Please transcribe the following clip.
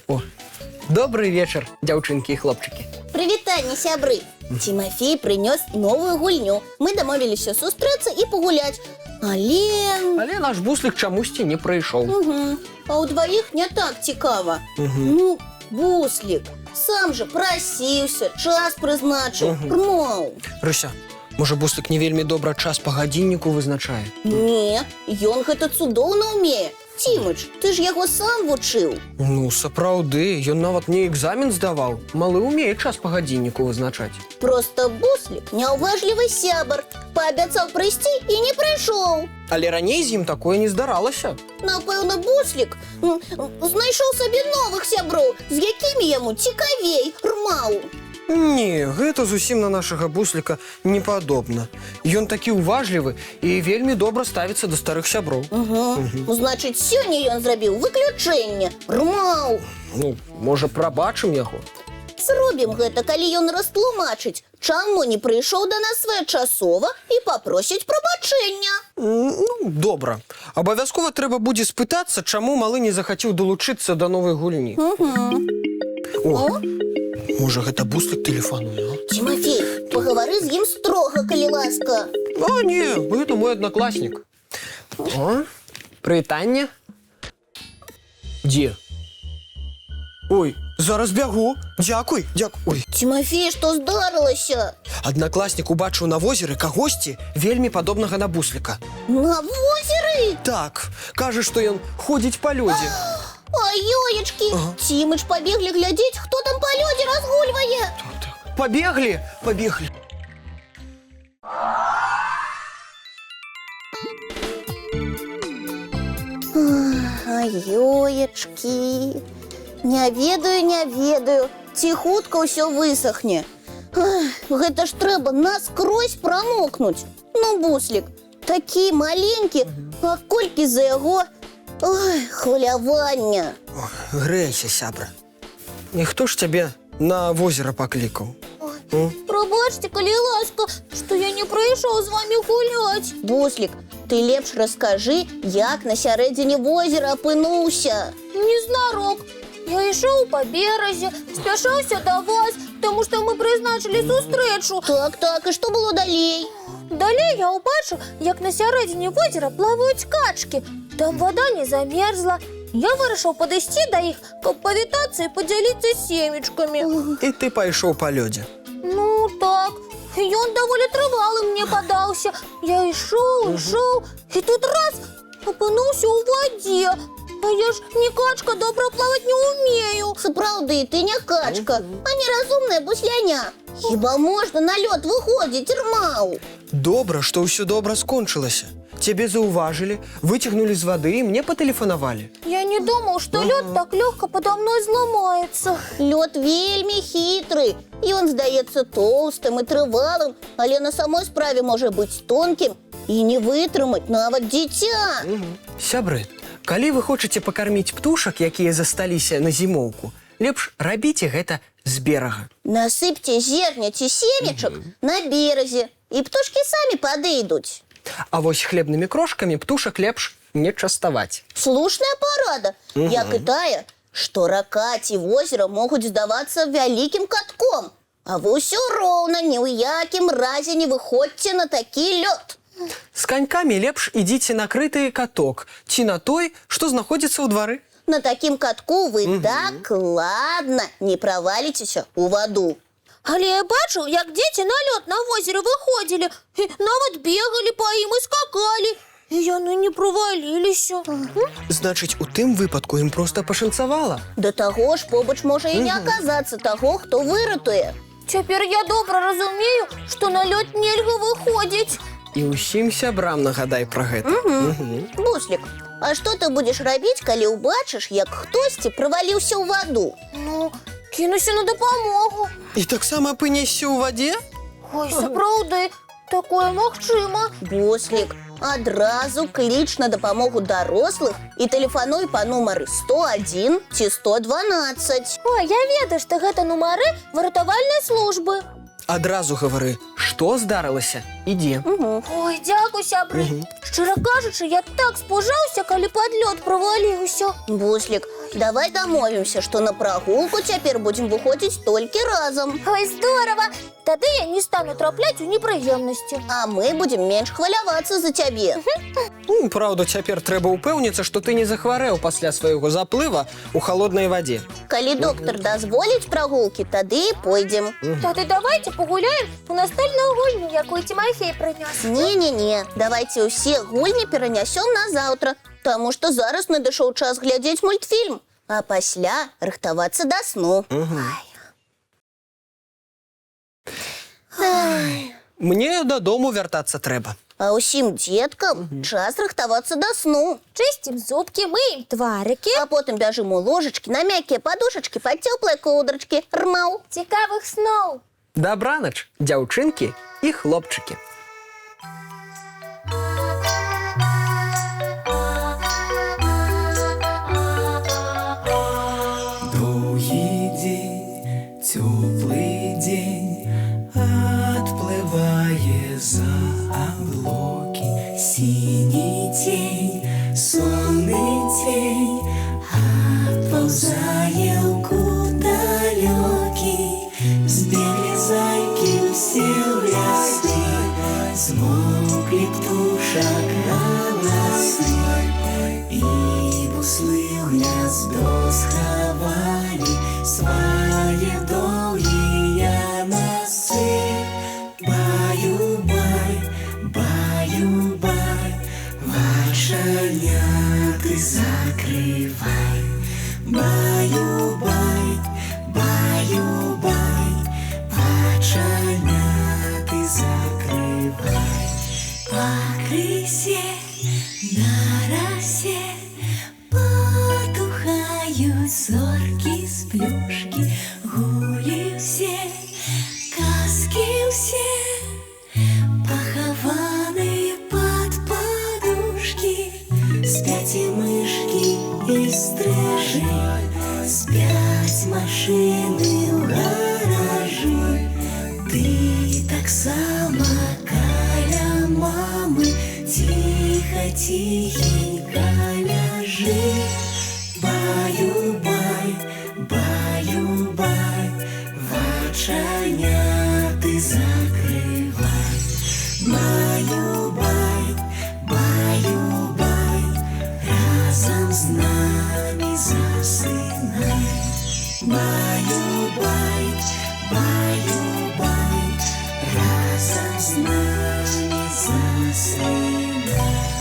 О, добрый вечер, дзяўчынкі і хлопчыкі. Прывітанне, сябры. Тимофей принес новую гульню. Мы домовились сустрэцца и погулять. Але наш буслік чамусьці не прыйшоў. А у двоих не так цікава. Ну, буслик, сам же просился, час прызначыў. Рмоў. Рыся, можа буслік не вельмі добра час па гадзінніку вызначае? Не, ён гэта цудоўна умее. Тимыч, ты ж яго сам вучыў. Ну, сапраўды, ён нават мне экзамен здаваў. Малы умее час па гадзінніку вызначаць. Просто буслик няўважлівы сябар. Паабяцаў прыйсці і не прыйшоў. Але раней з ім такое не здаралася. Напэўна, буслик знайшоў сабе новых сяброў, з якімі яму цікавей. Рмаў. Не, гэта зусім на нашага бусліка не падобна. Ён такі ўважлівы і вельмі добра ставіцца да старых сяброў. Значыць, сёння ён зрабіў выключэнне. Рмаў. Ну, можа, прабачым яго. Зробім гэта, калі ён растлумачыць, чаму не прыйшоў да нас своечасова і папросіць прабачэння. Ну, добра. Абавязкова трэба будзе спытацца, чаму малы не захацеў далучыцца да новай гульні. О, можа, гэта буслік тэлефануе, а? Тимофей, пагавары з ім строга, калі ласка. А, не, гэта мой аднакласнік. О, прывітанне. Дзе? Ой, зараз бягу. Дзякуй, дзякуй. Ой. Тимофей, што здарылася? Аднакласнік убачыў на возеры кагосьці вельмі падобнага на бусліка. На возеры? Так, кажа, што ён ходзіць па лёдзе. Ой, ёечкі, Тимыч пабеглі глядзець, хто там па лёдзе разгульвае. Пабеглі, пабеглі. Ай, ёечкі. Не ведаю, ці хутка ўсё высохне. Гэта ж трэба наскрозь прамокнуць. Ну, буслік, такі маленькі, а колькі за яго... Ой, хвалявання. Грэйся, сябра. Ніхто ж цябе на возера паклікаў. Прабачце, калі ласка, што я не прыйшоў з вамі гуляць. Буслік, ты лепш раскажы, як на сярэдзіне возера апынуўся. Незнарок. Я ішоў па беразе, спяшаўся да вас, таму што мы прызначылі сустрэчу. Так, і што было далей? Далей я ўбачыў, як на сярэдзіне возера плаваюць качкі. Там вада не замерзла. Я вырашыў падысці да іх, каб павітацца і падзяліцца семечкамі. І ты пайшоў па лёдзе. Ну, так. Ён даволі трывалым мне падаўся. Я ішоў, і тут раз апынуўся ў вадзе. А я ж не качка, добра плаваць не ўмею. Сапраўды, ты не качка, а неразумная бусляня. Хіба можна на лёд выходзіць, Рмаў? Добра, што ўсё добра скончылася. Цябе заўважылі, выцягнулі з вады і мне патэлефанавалі. Я не думаў, што лёд так лёгка падо мной зламаецца. Лёд вельмі хітры. Ён здаецца тоўстым і трывалым, але на самой справе можа быць тонкім і не вытрымаць нават дзіця. Сябры, калі вы хочаце пакарміць птушак, якія засталіся на зімоўку, лепш рабіце гэта з берага. Насыпьце зерня ці семечак на беразе, і птушкі самі падыйдуць. А вось хлебнымі крошкамі птушак лепш не частаваць. Слушная парада, як і тая, што рака ці возера могуць здавацца вялікім катком, а вы ўсё роўна ні ў якім разе не выходзьце на такі лёд. З канькамі лепш ідзіце на крыты каток ці на той, што знаходзіцца ў двары. На такім катку вы так ладна не праваліцеся ў ваду. Але я бачыў, як дзеці на лёд на возеры выходзілі, і нават бегалі па ім і скакалі. І яны не праваліліся. Значыць, у тым выпадку ім проста пашанцавала. Да таго ж побач можа і не аказацца таго, хто выратуе. Цяпер я добра разумею, што на лёд нельга выходзіць. І ўсім сябрам нагадай пра гэта. Буслік, а што ты будзеш рабіць, калі ўбачыш, як хтосьці праваліўся ў ваду? Ну, кінуся на дапамогу. І таксама апынешся ў вадзе? Ой, сапраўды, такое магчыма. Буслік, адразу кліч на дапамогу дарослых і тэлефануй па нумары 101 ці 112. Ой, я ведаю, што гэта нумары выратавальнай службы. Адразу гавары, што здарылася і дзе. Ой, дзякуй, сябры. Шчыра кажучы, я так спужаўся, калі падлёт праваліўся. Буслік, давай дамовімся, што на прагулку цяпер будзем выходзіць толькі разам. Ой, здорава! Тады я не стану трапляць у непрыемнасці. А мы будзем менш хвалявацца за цябе. Праўда, цяпер трэба ўпэўніцца, што ты не захварэў пасля свайго заплыва ў халоднай вадзе. Калі доктар дазволіць прагулкі, тады і пойдзем. Тады давайте пагуляем у настольную гульню, якую Тимофей прынёс. Не-не-не, давайте ўсе гульні перанясём на заўтра, таму што зараз надышоў час глядзець мультфільм, а пасля рыхтавацца да сну. Мне дадому вяртацца трэба. А ўсім дзеткам час рыхтавацца да сну. Чысцім зубкі, мыем тварыкі. А потым бяжым у ложачкі на мяккія падушачкі пад цёплыя коўдрачкі. Рмаў. Цікавых сноў. Дабранач, дзяўчынкі і хлопчыкі. Доўгі дзень, цёплы дзень, адплывае за аблокі. Сіні цень, сонны цень, адпаўзае ў кут далёкі. Збеглі зайкі ўсе ў лясы, змоўклі птушак галасы, і буслы ў гняздо схавалі свае доўгія носы. Баю-бай, баю-бай, вачаняты закрывай. Баю-бай, баю-бай, вачаняты закрывай. Пакрысе, на расе потухаюць зоркі з плюшкі. Гулі ўсе, казкі ўсе, пахаваныя пад падушкі. Спяць і мышкі, і стрыжы, спяць машыны ў гаражы. Ты таксама каля мамы ціха-ціхенька ляжы. Баю-бай, баю-бай, вачаняты закрывай. Баю-бай, баю-бай, разам з намі засынай. Баю-бай, баю-бай, разам з намі засынай.